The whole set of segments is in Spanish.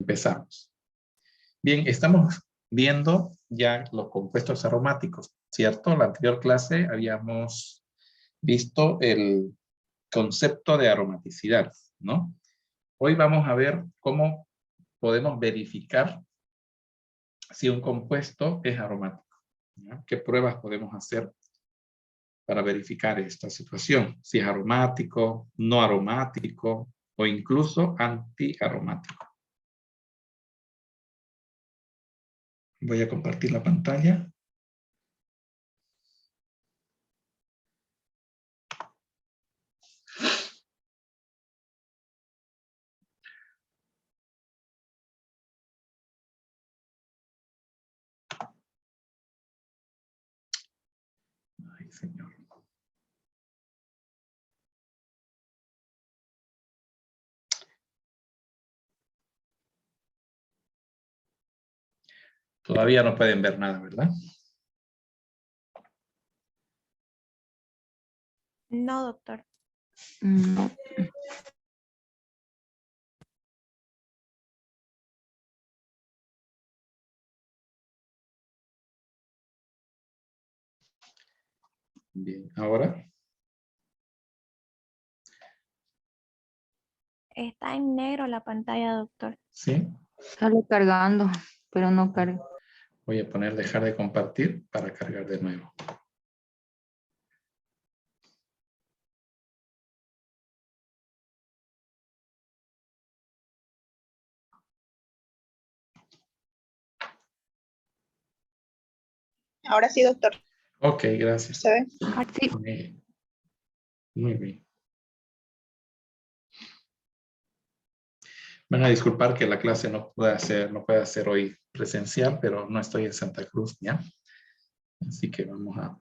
Empezamos. Bien, estamos viendo ya los compuestos aromáticos, ¿cierto? En la anterior clase habíamos visto el concepto de aromaticidad, ¿no? Hoy vamos a ver cómo podemos verificar si un compuesto es aromático, ¿ya? ¿Qué pruebas podemos hacer para verificar esta situación? Si es aromático, no aromático o incluso antiaromático. Voy a compartir la pantalla. Ay, señor. Todavía no pueden ver nada, ¿verdad? No, doctor. No. Bien, ahora. Está en negro la pantalla, doctor. Sí. Sale cargando, pero no carga. Voy a poner dejar de compartir para cargar de nuevo. Ahora sí, doctor. Ok, gracias. ¿Se ve? Sí. Muy bien. Muy bien. Van a disculpar que la clase no pueda ser hoy presencial, pero no estoy en Santa Cruz, ¿ya? Así que vamos a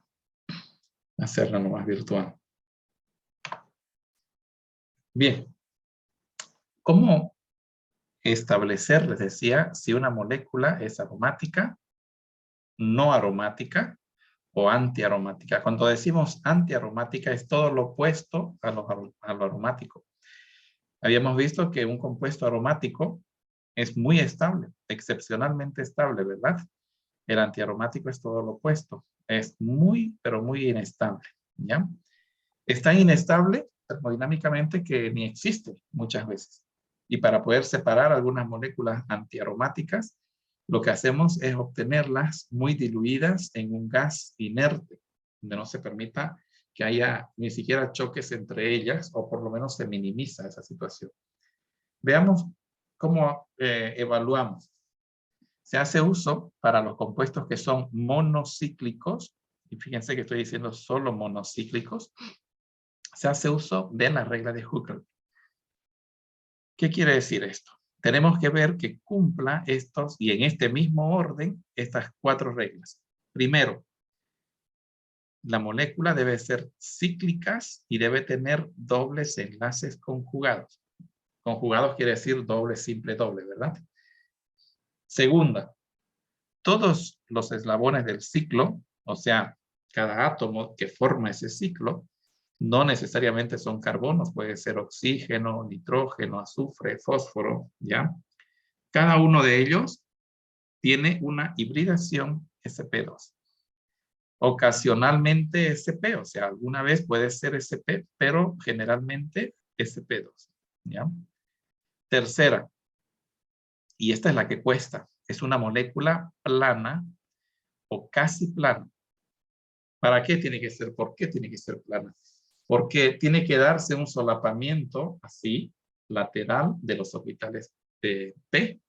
hacerla nomás virtual. Bien. ¿Cómo establecer, les decía, si una molécula es aromática, no aromática o antiaromática? Cuando decimos antiaromática es todo lo opuesto a lo aromático. Habíamos visto que un compuesto aromático es muy estable, excepcionalmente estable, ¿verdad? El antiaromático es todo lo opuesto. Es muy, pero muy inestable, ¿ya? Es tan inestable termodinámicamente que ni existe muchas veces. Y para poder separar algunas moléculas antiaromáticas, lo que hacemos es obtenerlas muy diluidas en un gas inerte, donde no se permita que haya ni siquiera choques entre ellas, o por lo menos se minimiza esa situación. Veamos cómo evaluamos. Se hace uso para los compuestos que son monocíclicos, y fíjense que estoy diciendo solo monocíclicos, se hace uso de la regla de Hooker. ¿Qué quiere decir esto? Tenemos que ver que cumpla estos, y en este mismo orden, estas 4 reglas. Primero, la molécula debe ser cíclicas y debe tener dobles enlaces conjugados. Conjugados quiere decir doble, simple, doble, ¿verdad? Segunda, todos los eslabones del ciclo, o sea, cada átomo que forma ese ciclo, no necesariamente son carbonos, puede ser oxígeno, nitrógeno, azufre, fósforo, ¿ya? Cada uno de ellos tiene una hibridación sp2. Ocasionalmente sp, o sea, alguna vez puede ser sp, pero generalmente sp2, ¿ya? Tercera, y esta es la que cuesta, es una molécula plana o casi plana. ¿Para qué tiene que ser? ¿Por qué tiene que ser plana? Porque tiene que darse un solapamiento así, lateral de los orbitales de P,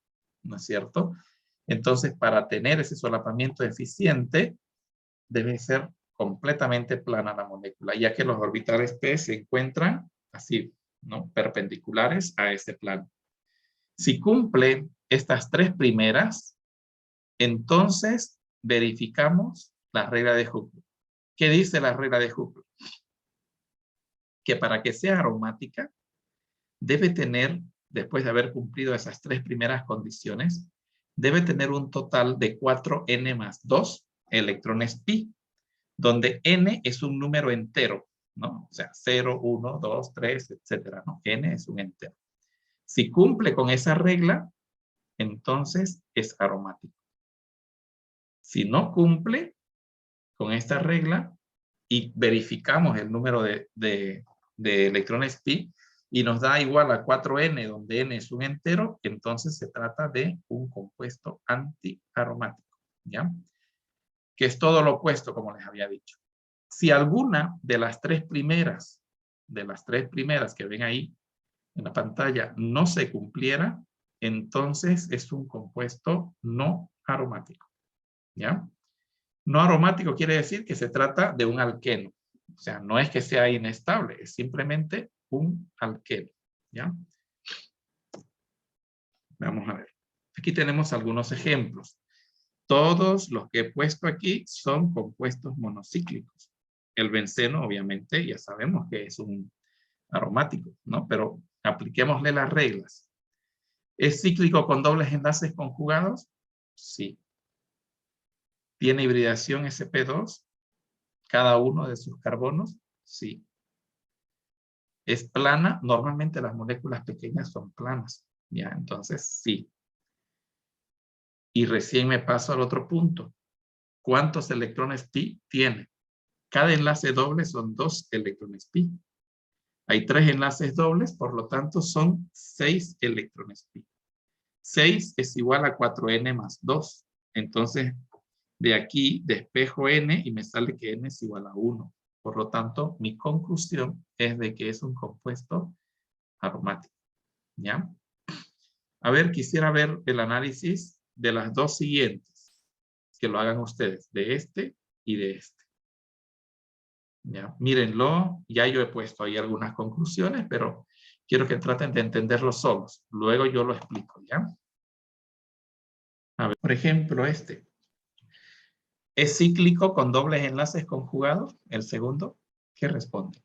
¿no es cierto? Entonces, para tener ese solapamiento eficiente, debe ser completamente plana la molécula, ya que los orbitales P se encuentran así, ¿no? Perpendiculares a ese plano. Si cumple estas 3 primeras, entonces verificamos la regla de Hooker. ¿Qué dice la regla de Hooker? Que para que sea aromática, debe tener, después de haber cumplido esas 3 primeras condiciones, debe tener un total de 4n más 2 electrones pi, donde n es un número entero, ¿no? O sea, 0, 1, 2, 3, etcétera, ¿no? N es un entero. Si cumple con esa regla, entonces es aromático. Si no cumple con esta regla y verificamos el número de electrones pi y nos da igual a 4N, donde N es un entero, entonces se trata de un compuesto antiaromático, ¿ya? Que es todo lo opuesto, como les había dicho. Si alguna de las tres primeras que ven ahí en la pantalla no se cumpliera, entonces es un compuesto no aromático, ¿ya? No aromático quiere decir que se trata de un alqueno. O sea, no es que sea inestable, es simplemente un alqueno, ¿ya? Vamos a ver. Aquí tenemos algunos ejemplos. Todos los que he puesto aquí son compuestos monocíclicos. El benceno, obviamente, ya sabemos que es un aromático, ¿no? Pero apliquémosle las reglas. ¿Es cíclico con dobles enlaces conjugados? Sí. ¿Tiene hibridación sp2? ¿Cada uno de sus carbonos? Sí. ¿Es plana? Normalmente las moléculas pequeñas son planas. Ya, entonces sí. Y recién me paso al otro punto. ¿Cuántos electrones pi tiene? Cada enlace doble son 2 electrones pi. Hay 3 enlaces dobles, por lo tanto son 6 electrones pi. 6 es igual a 4n más 2. Entonces, de aquí despejo n y me sale que n es igual a 1. Por lo tanto, mi conclusión es de que es un compuesto aromático. ¿Ya? A ver, quisiera ver el análisis de las dos siguientes. Que lo hagan ustedes, de este y de este. ¿Ya? Mírenlo, ya yo he puesto ahí algunas conclusiones, pero quiero que traten de entenderlo solos. Luego yo lo explico, ¿ya? A ver, por ejemplo, este. ¿Es cíclico con dobles enlaces conjugados? El segundo, ¿qué responde?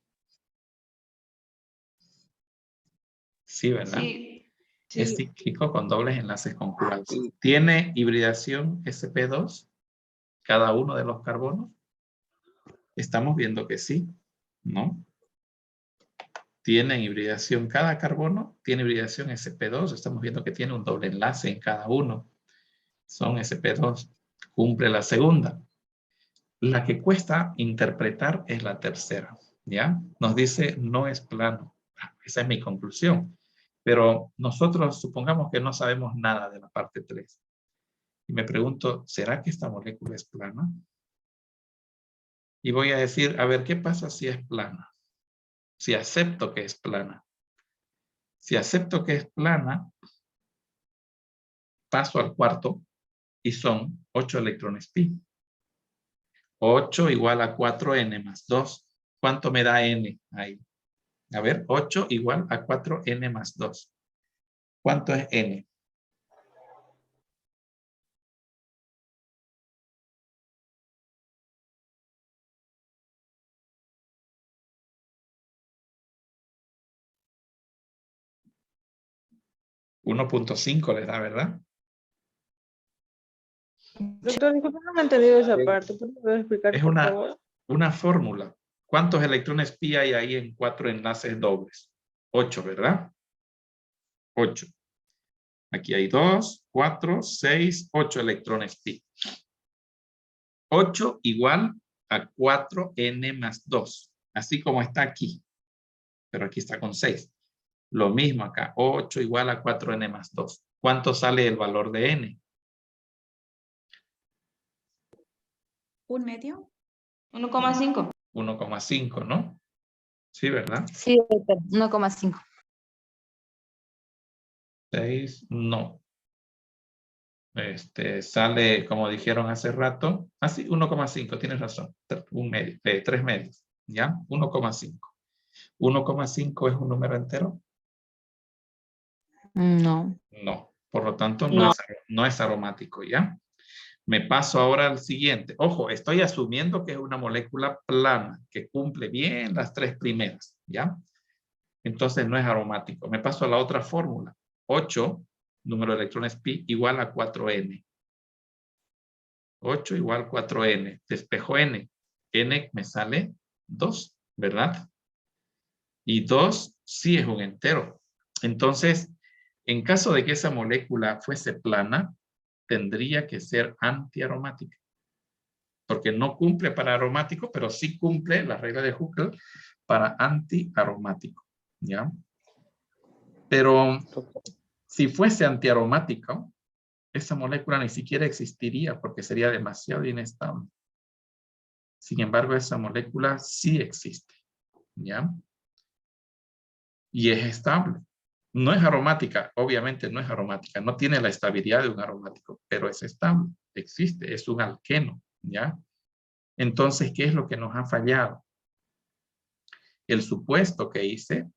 Sí, ¿verdad? Sí. Es cíclico con dobles enlaces conjugados. ¿Tiene hibridación sp2 cada uno de los carbonos? Estamos viendo que sí, ¿no? Tienen hibridación cada carbono, tiene hibridación sp2, estamos viendo que tiene un doble enlace en cada uno. Son sp2. Cumple la segunda. La que cuesta interpretar es la tercera, ¿ya? Nos dice no es plano. Esa es mi conclusión. Pero nosotros supongamos que no sabemos nada de la parte 3. Y me pregunto, ¿será que esta molécula es plana? Y voy a decir, a ver, ¿qué pasa si es plana? Si acepto que es plana. Si acepto que es plana, paso al cuarto y son 8 electrones pi. 8 igual a 4n más 2. ¿Cuánto me da n ahí? A ver, 8 igual a 4n más 2. ¿Cuánto es n? ¿1.5 les da, verdad? Doctor, disculpe, no me he entendido esa parte. ¿Puede explicar, Es por favor? una fórmula. ¿Cuántos electrones pi hay ahí en 4 enlaces dobles? 8, ¿verdad? 8. Aquí hay 2, 4, 6, 8 electrones pi. 8 igual a 4n más 2. Así como está aquí. Pero aquí está con 6. Lo mismo acá. 8 igual a 4n más 2. ¿Cuánto sale el valor de n? ¿Un medio? 1,5. 1,5, ¿no? Sí, ¿verdad? Sí, doctor, 1,5. 6, no. Sale, como dijeron hace rato, así 1,5, tienes razón, 3 medios, ¿ya? 1,5. 1,5 es un número entero. No. No, por lo tanto No. no es aromático, ¿ya? Me paso ahora al siguiente. Ojo, estoy asumiendo que es una molécula plana, que cumple bien las 3 primeras, ¿ya? Entonces no es aromático. Me paso a la otra fórmula. 8, número de electrones pi, igual a 4n. 8 igual 4n. Despejo n. N me sale 2, ¿verdad? Y 2 sí es un entero. Entonces, En caso de que esa molécula fuese plana, tendría que ser antiaromática. Porque no cumple para aromático, pero sí cumple la regla de Huckel para antiaromático. ¿Ya? Pero si fuese antiaromático, esa molécula ni siquiera existiría porque sería demasiado inestable. Sin embargo, esa molécula sí existe. ¿Ya? Y es estable. No es aromática, obviamente no es aromática, no tiene la estabilidad de un aromático, pero es estable, existe, es un alqueno, ¿ya? Entonces, ¿qué es lo que nos ha fallado? El supuesto que hice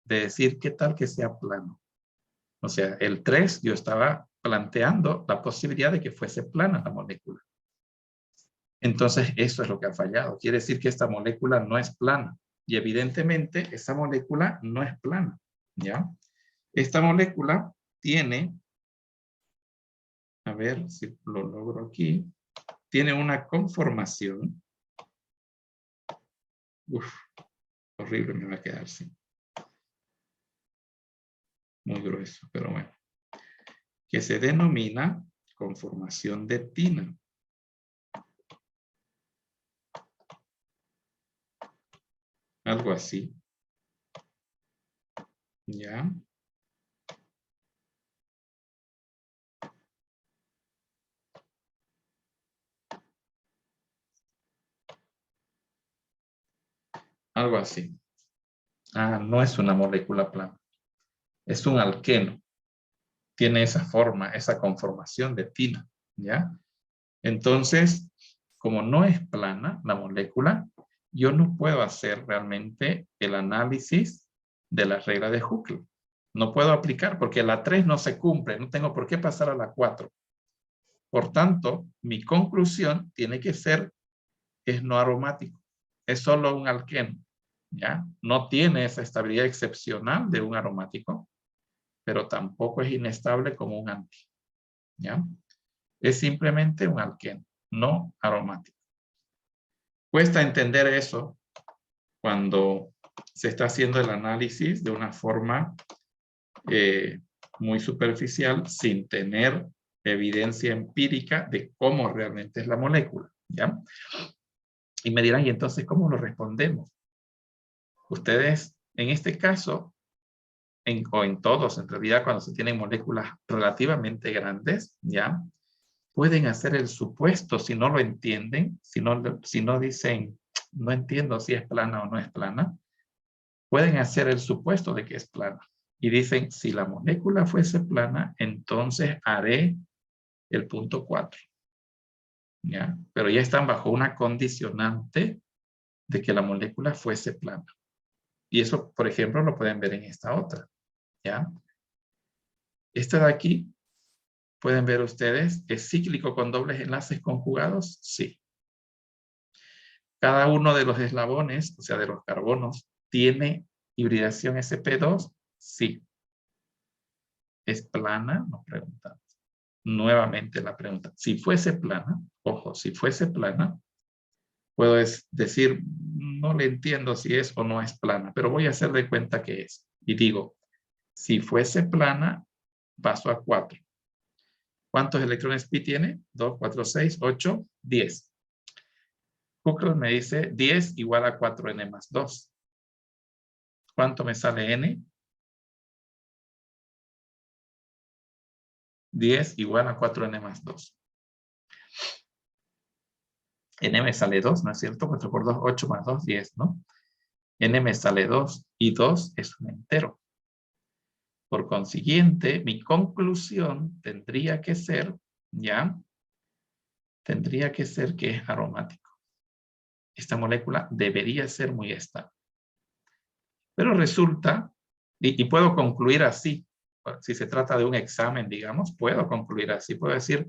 de decir qué tal que sea plano. O sea, el 3 yo estaba planteando la posibilidad de que fuese plana la molécula. Entonces, eso es lo que ha fallado. Quiere decir que esta molécula no es plana. Y evidentemente, esa molécula no es plana, ¿ya? Esta molécula tiene, a ver si lo logro aquí, tiene una conformación. Uf, horrible me va a quedar, sí. Muy grueso, pero bueno. Que se denomina conformación de tina. Algo así. ¿Ya? Algo así. Ah, no es una molécula plana. Es un alqueno. Tiene esa forma, esa conformación de tina. ¿Ya? Entonces, como no es plana la molécula, yo no puedo hacer realmente el análisis de la regla de Huckel. No puedo aplicar porque la 3 no se cumple. No tengo por qué pasar a la 4. Por tanto, mi conclusión tiene que ser, es no aromático. Es solo un alqueno. ¿Ya? No tiene esa estabilidad excepcional de un aromático, pero tampoco es inestable como un anti. ¿Ya? Es simplemente un alqueno, no aromático. Cuesta entender eso cuando se está haciendo el análisis de una forma muy superficial sin tener evidencia empírica de cómo realmente es la molécula. ¿Ya? Y me dirán, ¿y entonces cómo lo respondemos? Ustedes, en este caso, o en todos, en realidad, cuando se tienen moléculas relativamente grandes, ¿ya? Pueden hacer el supuesto si no lo entienden, si no dicen, no entiendo si es plana o no es plana, pueden hacer el supuesto de que es plana. Y dicen, si la molécula fuese plana, entonces haré el punto 4. ¿Ya? Pero ya están bajo una condicionante de que la molécula fuese plana. Y eso, por ejemplo, lo pueden ver en esta otra. ¿Ya? Esta de aquí, pueden ver ustedes, ¿es cíclico con dobles enlaces conjugados? Sí. Cada uno de los eslabones, o sea, de los carbonos, ¿tiene hibridación sp2? Sí. ¿Es plana? Nos preguntamos. Nuevamente la pregunta. Si fuese plana, ojo, si fuese plana, puedo decir, no le entiendo si es o no es plana, pero voy a hacer de cuenta que es. Y digo, si fuese plana, paso a 4. ¿Cuántos electrones pi tiene? 2, 4, 6, 8, 10. Huckel me dice 10 igual a 4n más 2. ¿Cuánto me sale n? 10 igual a 4n más 2. N me sale 2, ¿no es cierto? 4 por 2, 8 más 2, 10, ¿no? N me sale 2 y 2 es un entero. Por consiguiente, mi conclusión tendría que ser, ¿ya? Tendría que ser que es aromático. Esta molécula debería ser muy estable. Pero resulta, y puedo concluir así, si se trata de un examen, digamos, puedo concluir así. Puedo decir,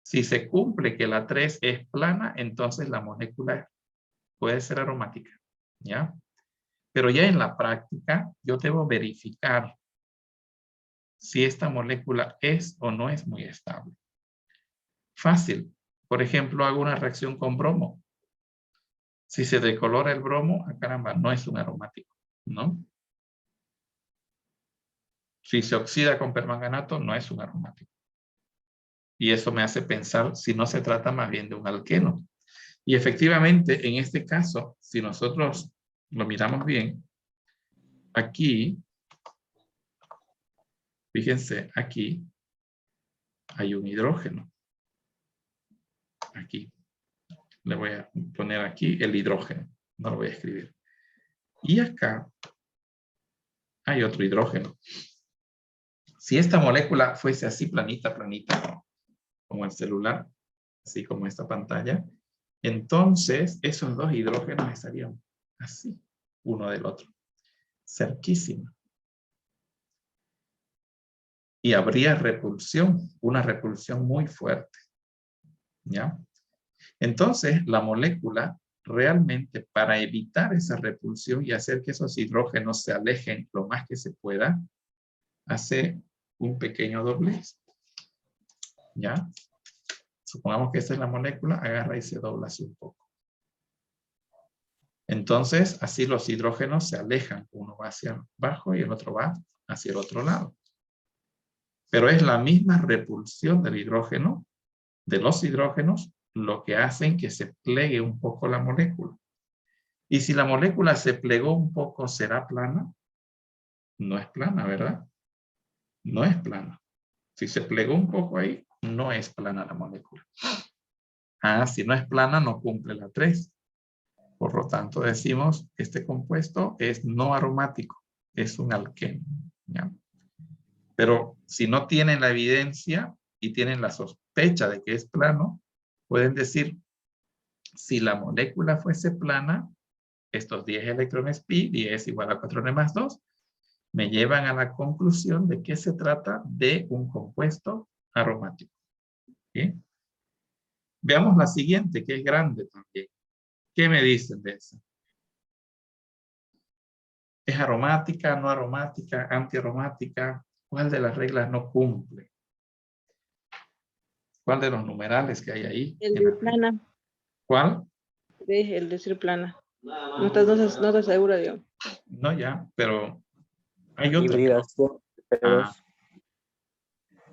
si se cumple que la 3 es plana, entonces la molécula puede ser aromática, ¿ya? Pero ya en la práctica, yo debo verificar si esta molécula es o no es muy estable. Fácil. Por ejemplo, hago una reacción con bromo. Si se decolora el bromo, caramba, no es un aromático, ¿no? Si se oxida con permanganato, no es un aromático. Y eso me hace pensar si no se trata más bien de un alqueno. Y efectivamente, en este caso, si nosotros lo miramos bien, aquí, fíjense, aquí hay un hidrógeno. Aquí. Le voy a poner aquí el hidrógeno. No lo voy a escribir. Y acá hay otro hidrógeno. Si esta molécula fuese así planita, planita, como el celular, así como esta pantalla, entonces esos dos hidrógenos estarían así, uno del otro, cerquísimo. Y habría repulsión, una repulsión muy fuerte. ¿Ya? Entonces, la molécula realmente, para evitar esa repulsión y hacer que esos hidrógenos se alejen lo más que se pueda, hace un pequeño doblez. ¿Ya? Supongamos que esta es la molécula, agarra y se dobla así un poco. Entonces, así los hidrógenos se alejan. Uno va hacia abajo y el otro va hacia el otro lado. Pero es la misma repulsión del hidrógeno, de los hidrógenos, lo que hacen que se plegue un poco la molécula. Y si la molécula se plegó un poco, ¿será plana? No es plana, ¿verdad? No es plana. Si se plegó un poco ahí, no es plana la molécula. Ah, si no es plana, no cumple la 3. Por lo tanto, decimos, este compuesto es no aromático, es un alqueno. ¿Ya? Pero si no tienen la evidencia y tienen la sospecha de que es plano, pueden decir, si la molécula fuese plana, estos 10 electrones pi, 10 igual a 4n más 2, me llevan a la conclusión de que se trata de un compuesto aromático. ¿Sí? Veamos la siguiente, que es grande también. ¿Qué me dicen de eso? ¿Es aromática, no aromática, antiaromática? ¿Cuál de las reglas no cumple? ¿Cuál de los numerales que hay ahí? El de plana. ¿Cuál? El decir plana. No estás segura, digamos. No, ya, pero hay otro que no. Hibridación. Ah,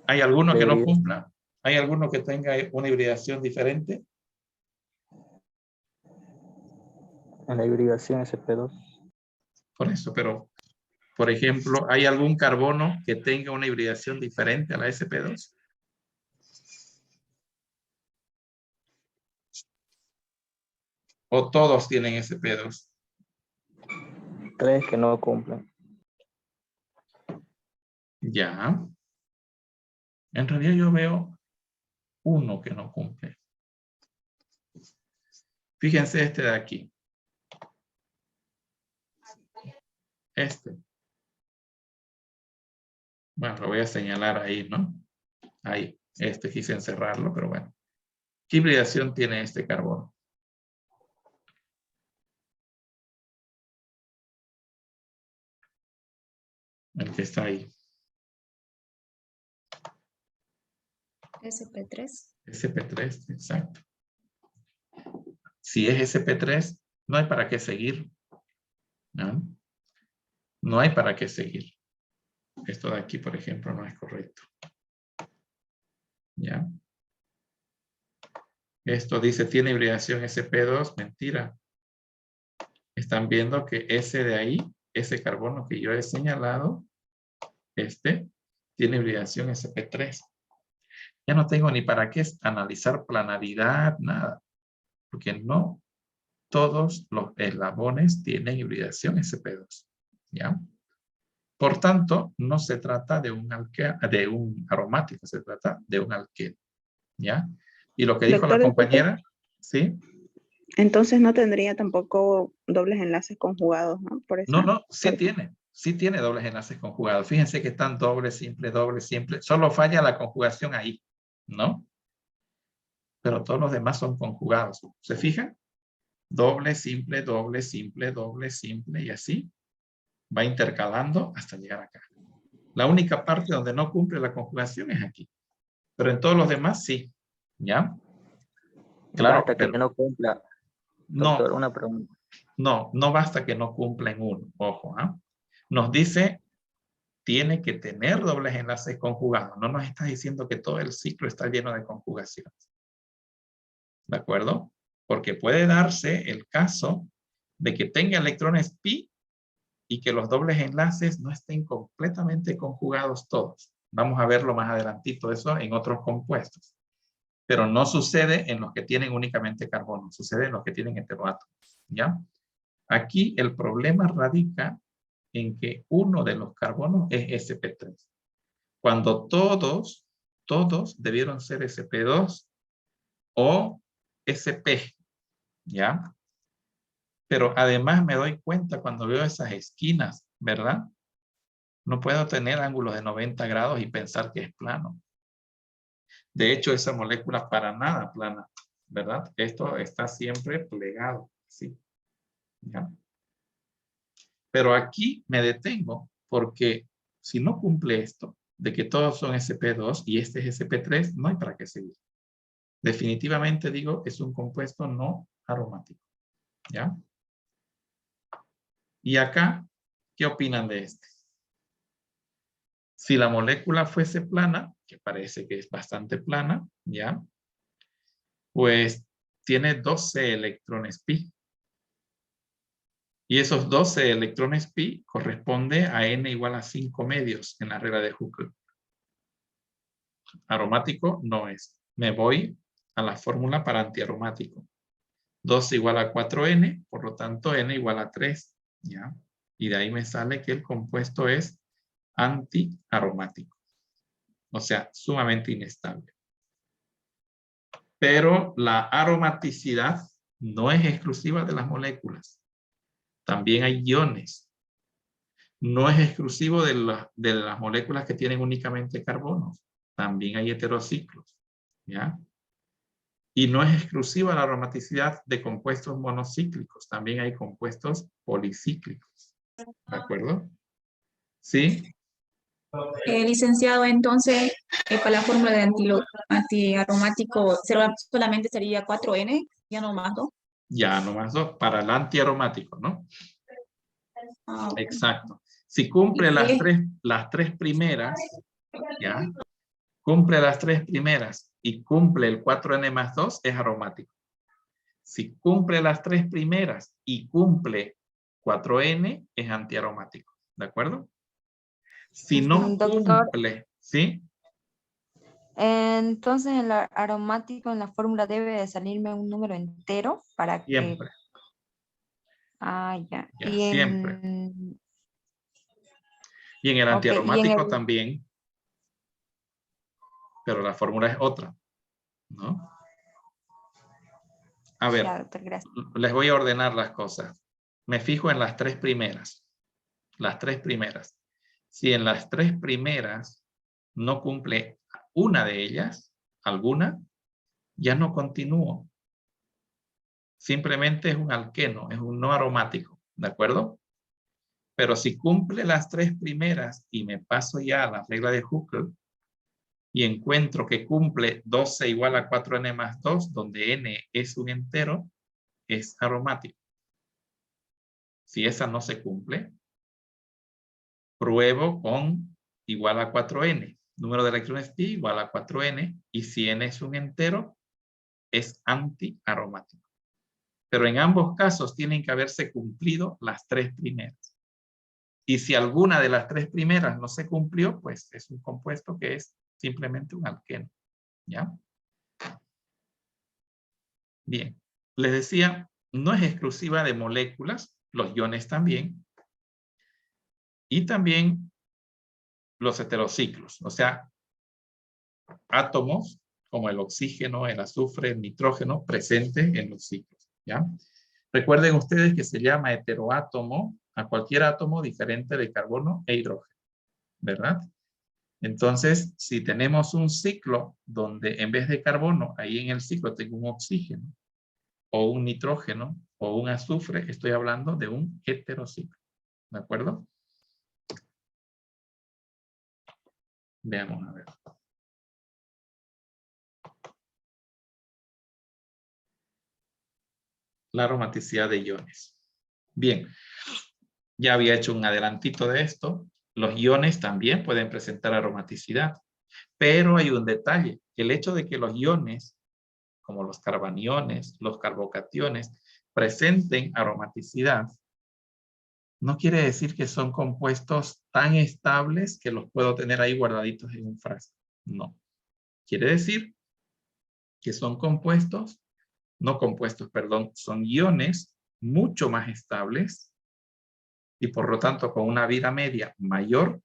¿hay alguno que no Hibridación. cumpla? ¿Hay alguno que tenga una hibridación diferente? En la hibridación SP2. Por eso, pero, por ejemplo, ¿hay algún carbono que tenga una hibridación diferente a la sp2? ¿O todos tienen sp2? 3 que no cumplen. Ya. En realidad yo veo uno que no cumple. Fíjense este de aquí. Este. Bueno, lo voy a señalar ahí, ¿no? Ahí. Este quise encerrarlo, pero bueno. ¿Qué hibridación tiene este carbono? El que está ahí. SP3. SP3, exacto. Si es SP3, no hay para qué seguir. ¿No? No hay para qué seguir. Esto de aquí, por ejemplo, no es correcto. ¿Ya? Esto dice, tiene hibridación SP2, mentira. Están viendo que ese de ahí, ese carbono que yo he señalado, este, tiene hibridación SP3. Ya no tengo ni para qué analizar planaridad, nada. Porque no todos los eslabones tienen hibridación SP2. ¿Ya? Por tanto, no se trata de un aromático, se trata de un alqueno. ¿Ya? Y lo que dijo la Doctor, compañera, ¿sí? entonces no tendría tampoco dobles enlaces conjugados, ¿no? Por eso. No, sí tiene dobles enlaces conjugados. Fíjense que están doble, simple, solo falla la conjugación ahí, ¿no? Pero todos los demás son conjugados. ¿Se fijan? Doble, simple, doble, simple, doble, simple y así va intercalando hasta llegar acá. La única parte donde no cumple la conjugación es aquí. Pero en todos los demás sí. ¿Ya? Claro, Basta que no cumpla. Doctor, no, una pregunta. no basta que no cumpla en uno. Ojo, ¿ah? Nos dice tiene que tener dobles enlaces conjugados. No nos está diciendo que todo el ciclo está lleno de conjugaciones. ¿De acuerdo? Porque puede darse el caso de que tenga electrones pi y que los dobles enlaces no estén completamente conjugados todos. Vamos a verlo más adelantito, eso en otros compuestos. Pero no sucede en los que tienen únicamente carbono, sucede en los que tienen heteroátomos, ¿ya? Aquí el problema radica en que uno de los carbonos es sp3. Cuando todos debieron ser sp2 o sp, ¿ya? Pero además me doy cuenta cuando veo esas esquinas, ¿verdad? No puedo tener ángulos de 90 grados y pensar que es plano. De hecho, esa molécula para nada plana, ¿verdad? Esto está siempre plegado, ¿sí? ¿Ya? Pero aquí me detengo porque si no cumple esto, de que todos son sp2 y este es sp3, no hay para qué seguir. Definitivamente digo, es un compuesto no aromático, ¿ya? Y acá, ¿qué opinan de este? Si la molécula fuese plana, que parece que es bastante plana, ¿ya? Pues tiene 12 electrones pi. Y esos 12 electrones pi corresponde a n igual a 5 medios en la regla de Huckel. Aromático no es. Me voy a la fórmula para antiaromático. 2 igual a 4n, por lo tanto n igual a 3, ¿ya? Y de ahí me sale que el compuesto es antiaromático. O sea, sumamente inestable. Pero la aromaticidad no es exclusiva de las moléculas. También hay iones. No es exclusivo de las moléculas que tienen únicamente carbonos. También hay heterociclos, ¿ya? Y no es exclusiva la aromaticidad de compuestos monocíclicos. También hay compuestos policíclicos. ¿De acuerdo? ¿Sí? Licenciado, entonces, para la fórmula de antiaromático, solamente sería 4N, ya no más 2. Ya, nomás dos. Para el antiaromático, ¿no? Ah, ok. Exacto. Si cumple las tres primeras, ¿ya? Cumple las tres primeras y cumple el 4N más 2, es aromático. Si cumple las tres primeras y cumple 4N, es antiaromático. ¿De acuerdo? Si no Doctor, cumple, ¿sí? entonces el aromático en la fórmula debe de salirme un número entero para que... Siempre. Ah, ya. Ya, siempre. En... Y en el Ok, y en antiaromático el... también, pero la fórmula es otra, ¿no? A ver, Ya, doctor, gracias. les voy a ordenar las cosas. Me fijo en las tres primeras. Las tres primeras. Si en las tres primeras no cumple una de ellas, alguna, ya no continúo. Simplemente es un alqueno, es un no aromático, ¿de acuerdo? Pero si cumple las tres primeras y me paso ya a la regla de Huckel y encuentro que cumple 12 igual a 4n más 2, donde n es un entero, es aromático. Si esa no se cumple, pruebo con igual a 4n. Número de electrones pi igual a 4n. Y si n es un entero, es antiaromático. Pero en ambos casos tienen que haberse cumplido las tres primeras. Y si alguna de las tres primeras no se cumplió, pues es un compuesto que es simplemente un alqueno. ¿Ya? Bien. Les decía, no es exclusiva de moléculas, los iones también. Y también los heterociclos, o sea, átomos como el oxígeno, el azufre, el nitrógeno presentes en los ciclos, ¿ya? Recuerden ustedes que se llama heteroátomo a cualquier átomo diferente de carbono e hidrógeno, ¿verdad? Entonces, si tenemos un ciclo donde en vez de carbono, ahí en el ciclo tengo un oxígeno, o un nitrógeno, o un azufre, estoy hablando de un heterociclo, ¿de acuerdo? Veamos a ver. La aromaticidad de iones. Bien, ya había hecho un adelantito de esto, Los iones también pueden presentar aromaticidad, pero hay un detalle. El hecho de que los iones, como los carbaniones, los carbocationes, presenten aromaticidad, no quiere decir que son compuestos tan estables que los puedo tener ahí guardaditos en un frasco. No. Quiere decir que son compuestos, no compuestos, perdón, son iones mucho más estables y por lo tanto con una vida media mayor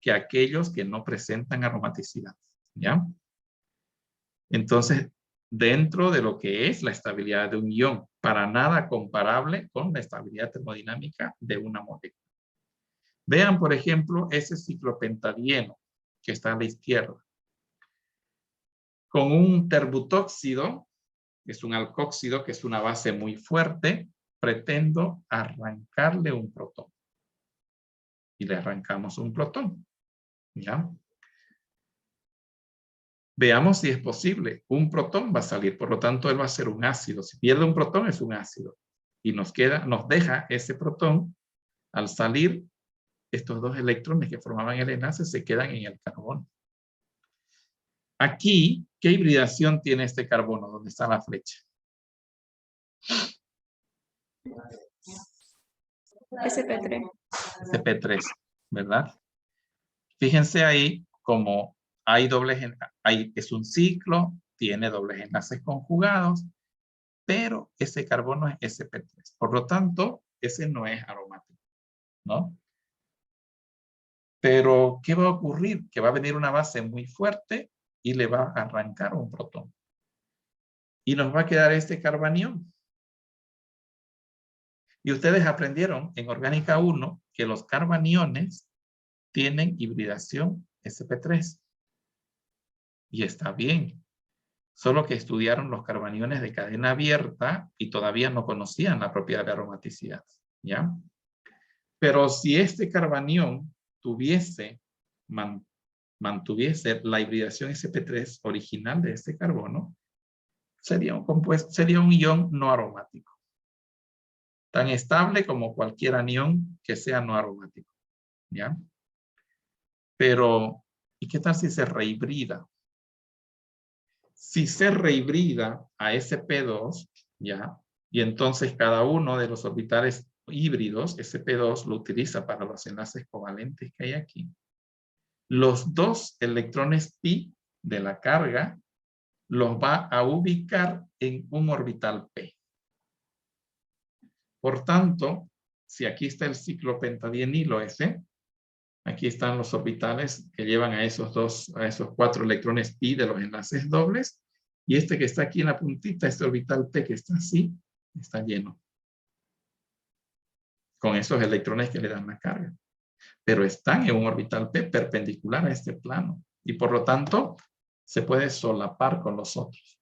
que aquellos que no presentan aromaticidad. ¿Ya? Entonces, dentro de lo que es la estabilidad de un ion, para nada comparable con la estabilidad termodinámica de una molécula. Vean, por ejemplo, ese ciclopentadieno que está a la izquierda. Con un terbutóxido, que es un alcóxido, que es una base muy fuerte, pretendo arrancarle un protón. Y le arrancamos un protón. ¿Ya? Veamos si es posible. Un protón va a salir, por lo tanto, él va a ser un ácido. Si pierde un protón, es un ácido. Y nos deja ese protón. Al salir, estos dos electrones que formaban el enlace se quedan en el carbono. Aquí, ¿qué hibridación tiene este carbono? ¿Dónde está la flecha? SP3. SP3, ¿verdad? Fíjense ahí como hay es un ciclo, tiene dobles enlaces conjugados, pero ese carbono es SP3. Por lo tanto, ese no es aromático, ¿no? Pero, ¿qué va a ocurrir? Que va a venir una base muy fuerte y le va a arrancar un protón. Y nos va a quedar este carbanión. Y ustedes aprendieron en Orgánica 1 que los carbaniones tienen hibridación SP3. Y está bien. Solo que estudiaron los carbaniones de cadena abierta y todavía no conocían la propiedad de aromaticidad. ¿Ya? Pero si este carbanión mantuviese la hibridación SP3 original de este carbono, sería un ion no aromático. Tan estable como cualquier anión que sea no aromático. ¿Ya? Pero, ¿y qué tal si se rehibrida? Si se rehibrida a SP2, ¿ya? Y entonces cada uno de los orbitales híbridos, SP2, lo utiliza para los enlaces covalentes que hay aquí. Los dos electrones pi de la carga los va a ubicar en un orbital P. Por tanto, si aquí está el ciclopentadienilo S, aquí están los orbitales que llevan a esos 4 electrones pi de los enlaces dobles, y este que está aquí en la puntita, este orbital P que está así, está lleno. Con esos electrones que le dan la carga. Pero están en un orbital P perpendicular a este plano. Y por lo tanto, se puede solapar con los otros.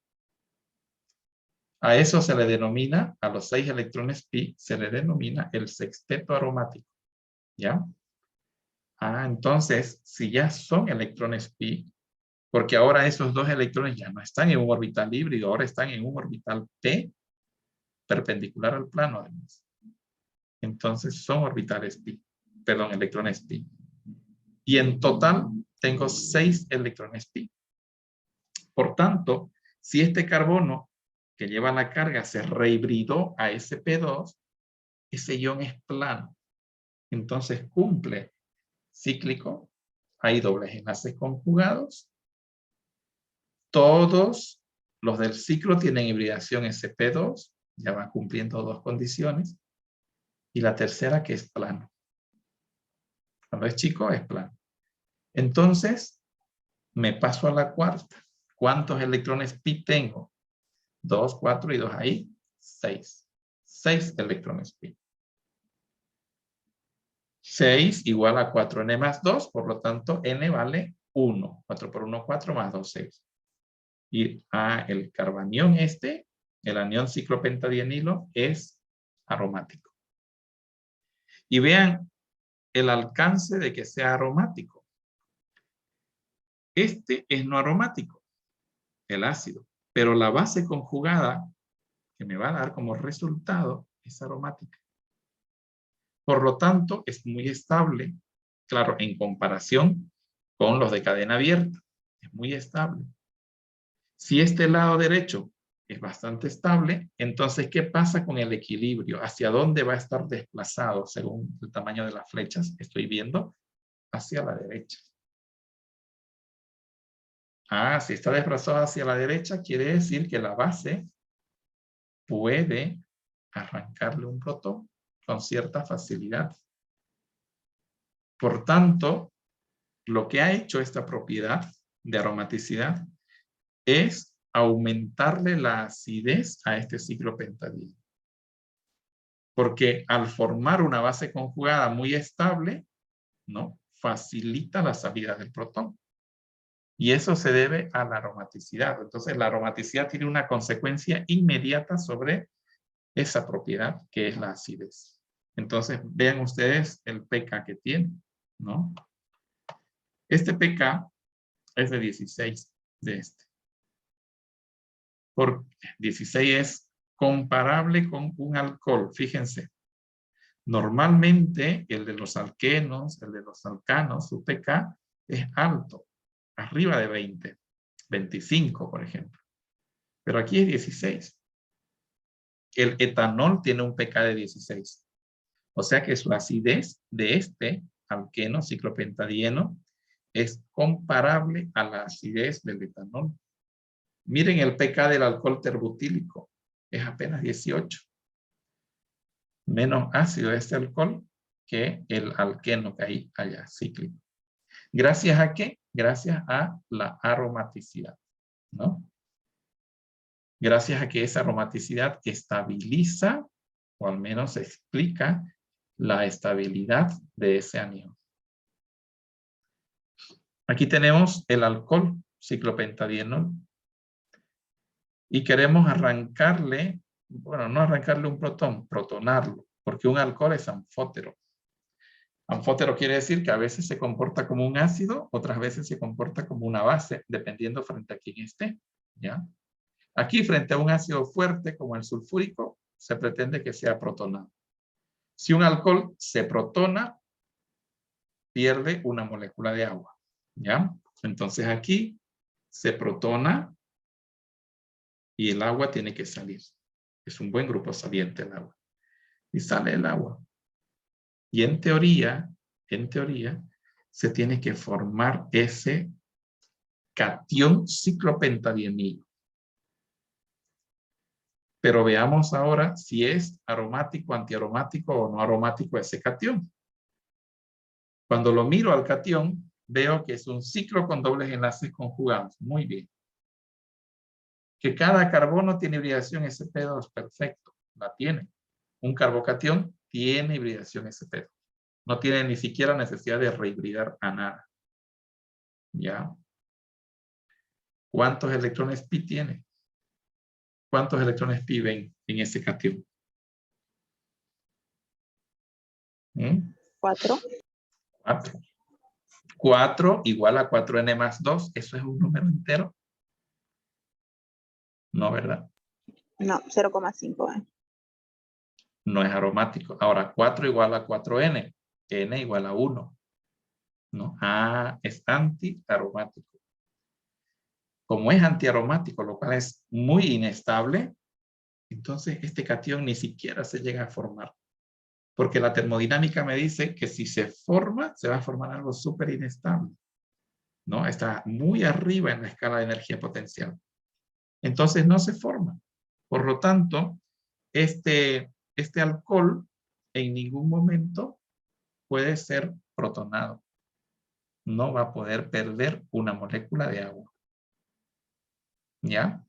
A eso se le denomina, a los 6 electrones pi, se le denomina el sexteto aromático. ¿Ya? Entonces, si ya son electrones pi, porque ahora esos 2 electrones ya no están en un orbital híbrido, ahora están en un orbital P perpendicular al plano además. Entonces son orbitales pi, perdón, electrones pi. Y en total tengo 6 electrones pi. Por tanto, si este carbono que lleva la carga se rehibridó a SP2, ese ion es plano. Entonces cumple cíclico, hay dobles enlaces conjugados. Todos los del ciclo tienen hibridación SP2, ya van cumpliendo 2 condiciones. Y la tercera que es plano. Cuando es chico es plano. Entonces, me paso a la cuarta. ¿Cuántos electrones pi tengo? 2, 4 y 2 ahí. 6. 6 electrones pi. 6 igual a 4n más 2, por lo tanto, n vale 1. 4 por 1, 4 más 2, 6. Y el carbanión el anión ciclopentadienilo, es aromático. Y vean el alcance de que sea aromático. Este es no aromático, el ácido, pero la base conjugada que me va a dar como resultado es aromática. Por lo tanto, es muy estable, Claro, en comparación con los de cadena abierta, es muy estable. Si este lado derecho es bastante estable, entonces, ¿qué pasa con el equilibrio? ¿Hacia dónde va a estar desplazado según el tamaño de las flechas? Estoy viendo hacia la derecha. Si está desplazado hacia la derecha, quiere decir que la base puede arrancarle un protón con cierta facilidad. Por tanto, lo que ha hecho esta propiedad de aromaticidad es aumentarle la acidez a este ciclopentadieno. Porque al formar una base conjugada muy estable, ¿no?, facilita la salida del protón. Y eso se debe a la aromaticidad. Entonces, la aromaticidad tiene una consecuencia inmediata sobre esa propiedad que es la acidez. Entonces, vean ustedes el pK que tiene, ¿no? Este pK es de 16 de este. Por 16 es comparable con un alcohol. Fíjense, normalmente el de los alquenos, el de los alcanos, su pK es alto, arriba de 20, 25 por ejemplo. Pero aquí es 16. El etanol tiene un pK de 16. O sea que su acidez de este alqueno ciclopentadieno es comparable a la acidez del etanol. Miren el pK del alcohol terbutílico. Es apenas 18. Menos ácido este alcohol que el alqueno que hay allá, cíclico. ¿Gracias a qué? Gracias a la aromaticidad, ¿no? Gracias a que esa aromaticidad estabiliza, o al menos explica, la estabilidad de ese anión. Aquí tenemos el alcohol ciclopentadienol y queremos arrancarle, bueno, no arrancarle un protón, protonarlo, porque un alcohol es anfótero. Anfótero quiere decir que a veces se comporta como un ácido, otras veces se comporta como una base, dependiendo frente a quién esté, ¿ya? Aquí, frente a un ácido fuerte como el sulfúrico, se pretende que sea protonado. Si un alcohol se protona, pierde una molécula de agua, ¿ya? Entonces aquí se protona y el agua tiene que salir. Es un buen grupo saliente el agua. Y sale el agua. Y en teoría, se tiene que formar ese catión ciclopentadienilo. Pero veamos ahora si es aromático, antiaromático o no aromático ese catión. Cuando lo miro al catión, veo que es un ciclo con dobles enlaces conjugados. Muy bien. Que cada carbono tiene hibridación sp2. Perfecto. La tiene. Un carbocatión tiene hibridación sp2. No tiene ni siquiera necesidad de rehibridar a nada. ¿Ya? ¿Cuántos electrones pi tiene? ¿Cuántos electrones pi ven en ese catión? 4. 4. 4 igual a 4n más 2. ¿Eso es un número entero? No, ¿verdad? No, 0,5. No es aromático. Ahora, 4 igual a 4n. N igual a 1. ¿No? Es antiaromático. Como es antiaromático, lo cual es muy inestable, entonces este catión ni siquiera se llega a formar. Porque la termodinámica me dice que si se forma, se va a formar algo súper inestable, ¿no? Está muy arriba en la escala de energía potencial. Entonces no se forma. Por lo tanto, este alcohol en ningún momento puede ser protonado. No va a poder perder una molécula de agua. ¿Ya?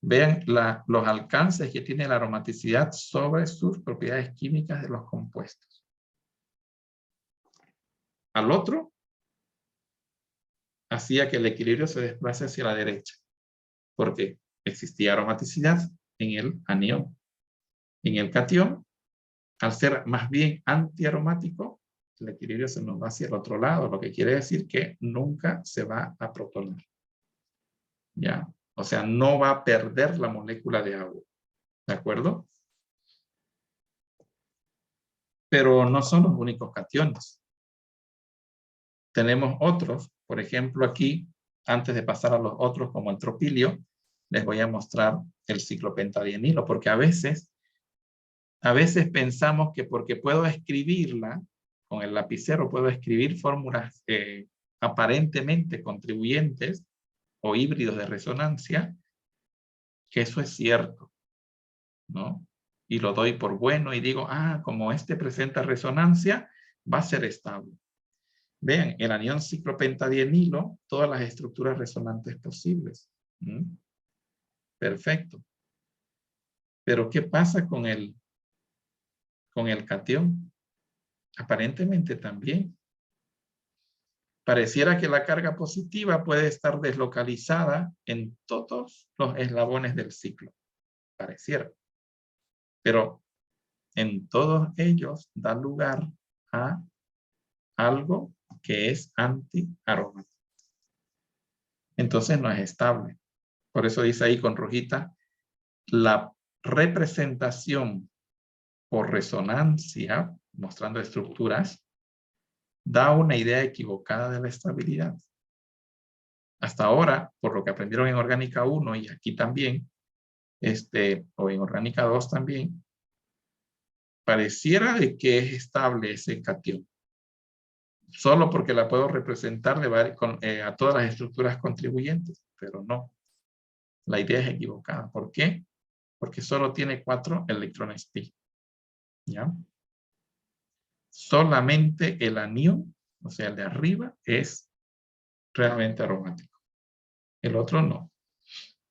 Vean los alcances que tiene la aromaticidad sobre sus propiedades químicas de los compuestos. Al otro, hacía que el equilibrio se desplace hacia la derecha, porque existía aromaticidad en el anión. En el catión, al ser más bien antiaromático, el equilibrio se nos va hacia el otro lado, lo que quiere decir que nunca se va a protonar. ¿Ya? O sea, no va a perder la molécula de agua. ¿De acuerdo? Pero no son los únicos cationes. Tenemos otros, por ejemplo aquí, antes de pasar a los otros como el tropilio, les voy a mostrar el ciclopentadienilo, porque a veces pensamos que porque puedo escribirla, con el lapicero puedo escribir fórmulas aparentemente contribuyentes o híbridos de resonancia, que eso es cierto, ¿no? Y lo doy por bueno y digo, como este presenta resonancia, va a ser estable. Vean, el anión ciclopentadienilo, todas las estructuras resonantes posibles. Perfecto. Pero ¿qué pasa con el catión? Aparentemente también. Pareciera que la carga positiva puede estar deslocalizada en todos los eslabones del ciclo. Pareciera. Pero en todos ellos da lugar a algo que es antiaromático. Entonces no es estable. Por eso dice ahí con rojita, la representación por resonancia, mostrando estructuras, da una idea equivocada de la estabilidad. Hasta ahora, por lo que aprendieron en Orgánica 1 y aquí también, o en Orgánica 2 también, pareciera de que es estable ese catión. Solo porque la puedo representar a todas las estructuras contribuyentes, pero no. La idea es equivocada. ¿Por qué? Porque solo tiene 4 electrones pi. ¿Ya? Solamente el anión, o sea, el de arriba, es realmente aromático. El otro no.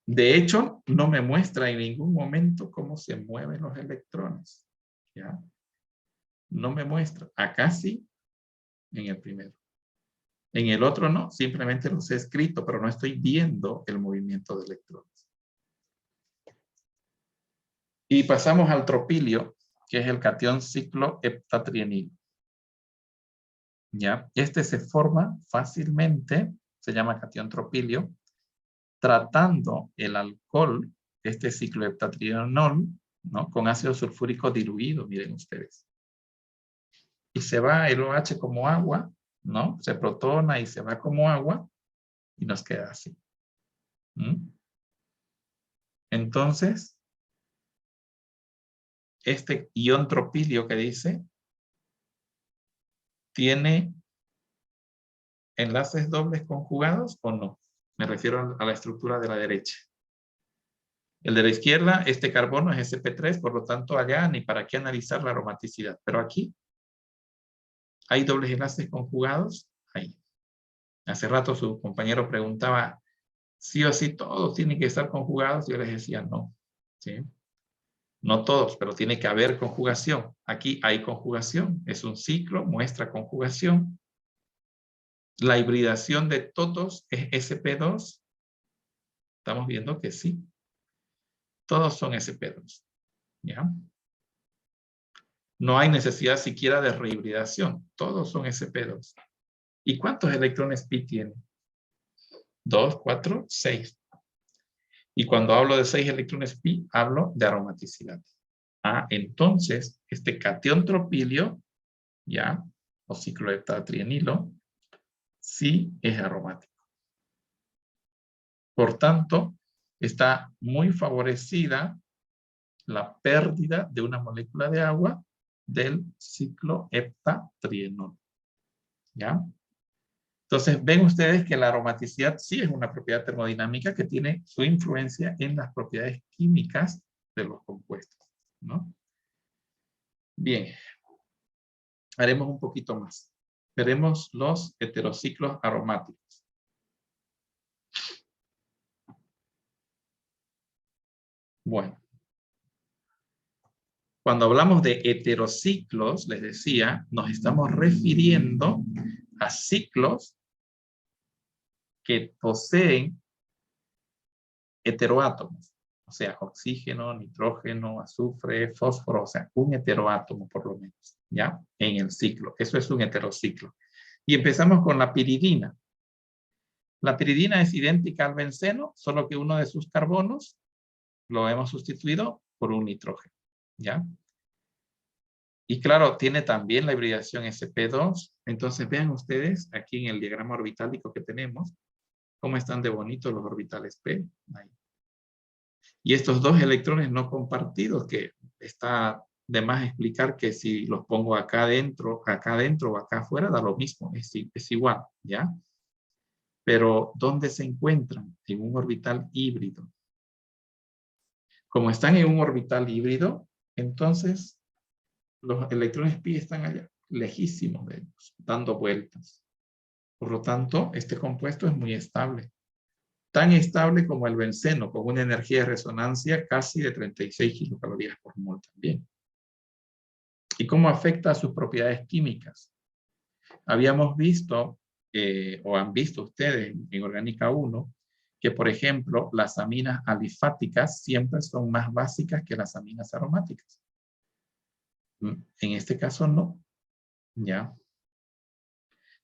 De hecho, no me muestra en ningún momento cómo se mueven los electrones. ¿Ya? No me muestra. Acá sí, en el primero. En el otro no, simplemente los he escrito, pero no estoy viendo el movimiento de electrones. Y pasamos al tropilio, que es el catión cicloheptatrienilo. ¿Ya? Este se forma fácilmente, se llama catión tropilio, tratando el alcohol, este cicloheptatrienol, ¿no? Con ácido sulfúrico diluido, miren ustedes. Y se va el OH como agua, ¿no? Se protona y se va como agua y nos queda así. Entonces, este ion tropilio que dice, ¿tiene enlaces dobles conjugados o no? Me refiero a la estructura de la derecha. El de la izquierda, este carbono es sp3, por lo tanto allá ni para qué analizar la aromaticidad. Pero aquí, ¿hay dobles enlaces conjugados? Ahí. Hace rato su compañero preguntaba, ¿sí o sí todos tienen que estar conjugados? Yo les decía no. ¿Sí? No todos, pero tiene que haber conjugación. Aquí hay conjugación. Es un ciclo, muestra conjugación. La hibridación de todos es sp2. Estamos viendo que sí. Todos son sp2. ¿Ya? No hay necesidad siquiera de rehibridación. Todos son sp2. ¿Y cuántos electrones pi tiene? 2, 4, 6. Y cuando hablo de 6 electrones pi, hablo de aromaticidad. Entonces, este catión tropilio, ya, o cicloheptatrienilo, sí es aromático. Por tanto, está muy favorecida la pérdida de una molécula de agua del cicloheptatrienol. ¿Ya? Entonces, ven ustedes que la aromaticidad sí es una propiedad termodinámica que tiene su influencia en las propiedades químicas de los compuestos, ¿no? Bien. Haremos un poquito más. Veremos los heterociclos aromáticos. Bueno. Cuando hablamos de heterociclos, les decía, nos estamos refiriendo a ciclos que poseen heteroátomos. O sea, oxígeno, nitrógeno, azufre, fósforo, o sea, un heteroátomo por lo menos, ¿ya? En el ciclo. Eso es un heterociclo. Y empezamos con la piridina. La piridina es idéntica al benceno, solo que uno de sus carbonos lo hemos sustituido por un nitrógeno, ¿ya? Y claro, tiene también la hibridación sp2. Entonces vean ustedes aquí en el diagrama orbitálico que tenemos, cómo están de bonitos los orbitales P. Ahí. Y estos dos electrones no compartidos, que está de más explicar que si los pongo acá adentro o acá afuera, da lo mismo, es igual, ¿ya? Pero ¿dónde se encuentran? En un orbital híbrido. Como están en un orbital híbrido, entonces los electrones pi están allá, lejísimos de ellos, dando vueltas. Por lo tanto, este compuesto es muy estable. Tan estable como el benceno, con una energía de resonancia casi de 36 kilocalorías por mol también. ¿Y cómo afecta a sus propiedades químicas? Habíamos visto, o han visto ustedes en Orgánica 1, que por ejemplo, las aminas alifáticas siempre son más básicas que las aminas aromáticas. En este caso no, ¿ya?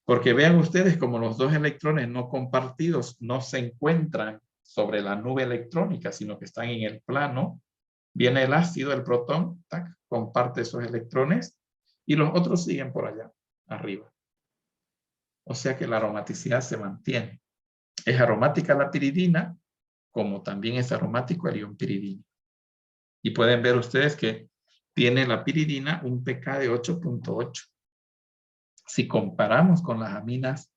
Porque vean ustedes como los dos electrones no compartidos no se encuentran sobre la nube electrónica, sino que están en el plano. Viene el ácido, el protón, tac, comparte esos electrones y los otros siguen por allá, arriba. O sea que la aromaticidad se mantiene. Es aromática la piridina, como también es aromático el ion piridina. Y pueden ver ustedes que tiene la piridina un pK de 8.8. Si comparamos con las aminas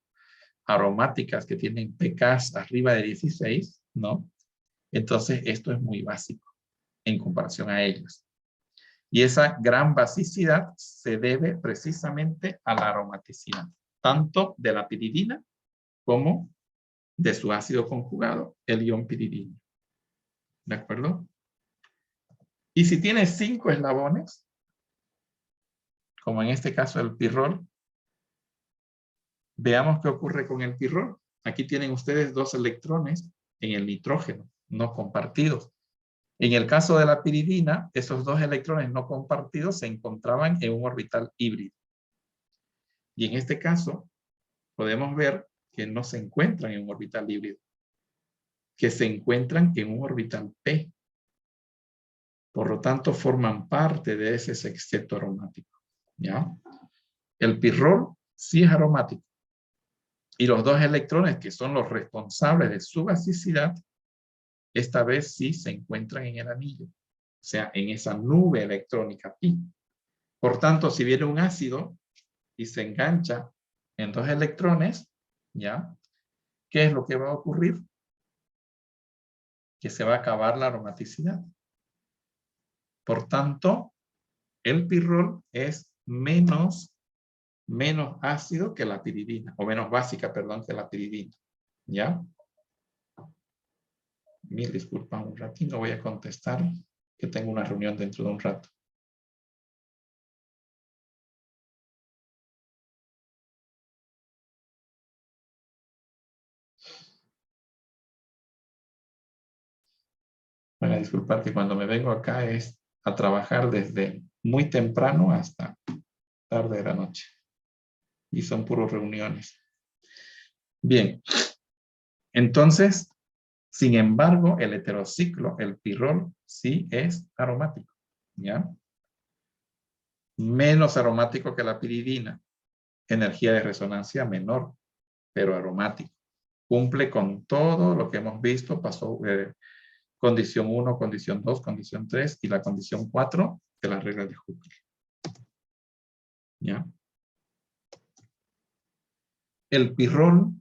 aromáticas que tienen pKs arriba de 16, ¿no? Entonces esto es muy básico en comparación a ellos. Y esa gran basicidad se debe precisamente a la aromaticidad, tanto de la piridina como de su ácido conjugado, el ion piridina. ¿De acuerdo? Y si tiene 5 eslabones, como en este caso el pirrol, veamos qué ocurre con el pirrol. Aquí tienen ustedes 2 electrones en el nitrógeno, no compartidos. En el caso de la piridina, esos 2 electrones no compartidos se encontraban en un orbital híbrido. Y en este caso, podemos ver que no se encuentran en un orbital híbrido, que se encuentran en un orbital P. Por lo tanto, forman parte de ese sexteto aromático. ¿Ya? El pirrol sí es aromático. Y los 2 electrones que son los responsables de su basicidad, esta vez sí se encuentran en el anillo. O sea, en esa nube electrónica pi. Por tanto, si viene un ácido y se engancha en 2 electrones, ¿ya? ¿Qué es lo que va a ocurrir? Que se va a acabar la aromaticidad. Por tanto, el pirrol es menos ácido que la piridina, o menos básica, perdón, que la piridina. ¿Ya? Mil disculpas, un ratito voy a contestar, que tengo una reunión dentro de un rato. Van a disculpar que cuando me vengo acá es a trabajar desde muy temprano hasta tarde de la noche. Y son puros reuniones. Bien. Entonces, sin embargo, el heterociclo, el pirrol, sí es aromático. ¿Ya? Menos aromático que la piridina. Energía de resonancia menor, pero aromático. Cumple con todo lo que hemos visto. Pasó condición 1, condición 2, condición 3 y la condición 4 de la regla de Hooker. ¿Ya? El pirrol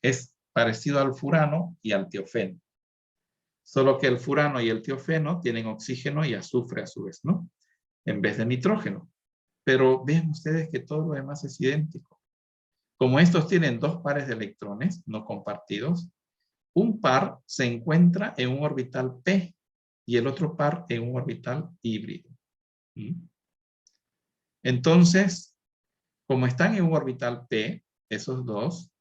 es parecido al furano y al tiofeno. Solo que el furano y el tiofeno tienen oxígeno y azufre a su vez, ¿no? En vez de nitrógeno. Pero vean ustedes que todo lo demás es idéntico. Como estos tienen 2 pares de electrones no compartidos, un par se encuentra en un orbital P y el otro par en un orbital híbrido. Entonces, como están en un orbital P, esos 2,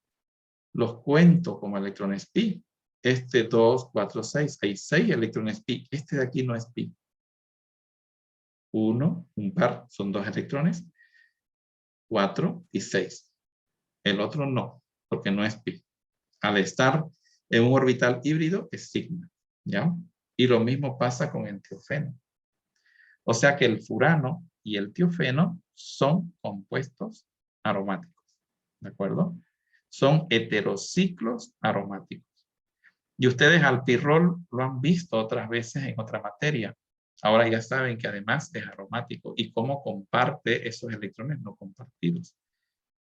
los cuento como electrones pi. Este 2, 4, 6. Hay 6 electrones pi. Este de aquí no es pi. 1, un par, son 2 electrones. 4 y 6. El otro no, porque no es pi. Al estar en un orbital híbrido es sigma. ¿Ya? Y lo mismo pasa con el tiofeno. O sea que el furano y el tiofeno son compuestos aromáticos. ¿De acuerdo? Son heterociclos aromáticos. Y ustedes al pirrol lo han visto otras veces en otra materia. Ahora ya saben que además es aromático y cómo comparte esos electrones no compartidos.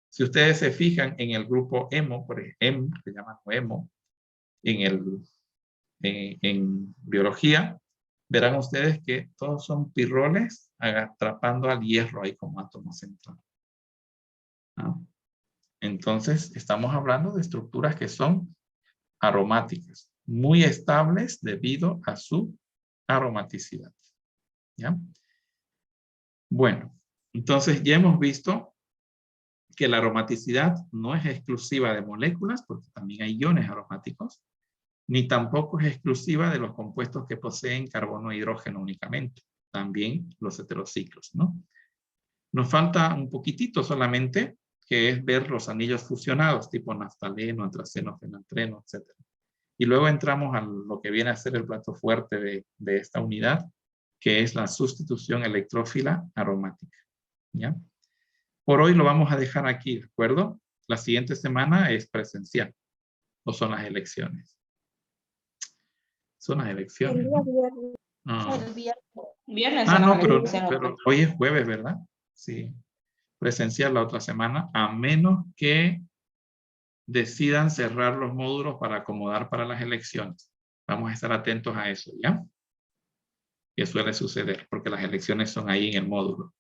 Si ustedes se fijan en el grupo hemo, por ejemplo, que llaman hemo, en biología, verán ustedes que todos son pirroles atrapando al hierro ahí como átomo central. ¿No? Entonces, estamos hablando de estructuras que son aromáticas, muy estables debido a su aromaticidad. ¿Ya? Bueno, entonces ya hemos visto que la aromaticidad no es exclusiva de moléculas, porque también hay iones aromáticos, ni tampoco es exclusiva de los compuestos que poseen carbono e hidrógeno únicamente, también los heterociclos, ¿no? Nos falta un poquitito solamente, que es ver los anillos fusionados, tipo naftaleno, antraceno, fenantreno, etc. Y luego entramos a lo que viene a ser el plato fuerte de esta unidad, que es la sustitución electrófila aromática. ¿Ya? Por hoy lo vamos a dejar aquí, ¿de acuerdo? La siguiente semana es presencial, o son las elecciones. Son las elecciones, ¿no? Ah. Viernes. No, pero hoy es jueves, ¿verdad? Sí. Presencial la otra semana, a menos que decidan cerrar los módulos para acomodar para las elecciones. Vamos a estar atentos a eso, ¿ya? Que suele suceder, porque las elecciones son ahí en el módulo.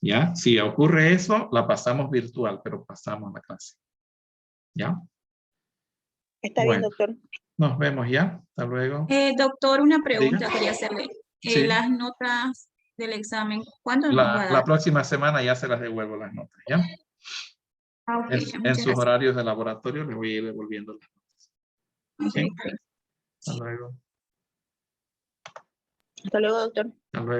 ¿Ya? Si ocurre eso, la pasamos virtual, pero pasamos la clase. ¿Ya? Está bien, Bueno, doctor. nos vemos ya. Hasta luego. Doctor, una pregunta Diga. quería hacerle. Sí. Las notas del examen, ¿cuándo nos va a La dar? próxima semana ya se las devuelvo las notas, ¿ya? Ok, ya, En muchas sus gracias. horarios de laboratorio les voy a ir devolviendo las notas. Ok, ¿Ok? está bien. Hasta luego. Hasta luego, doctor. Hasta luego.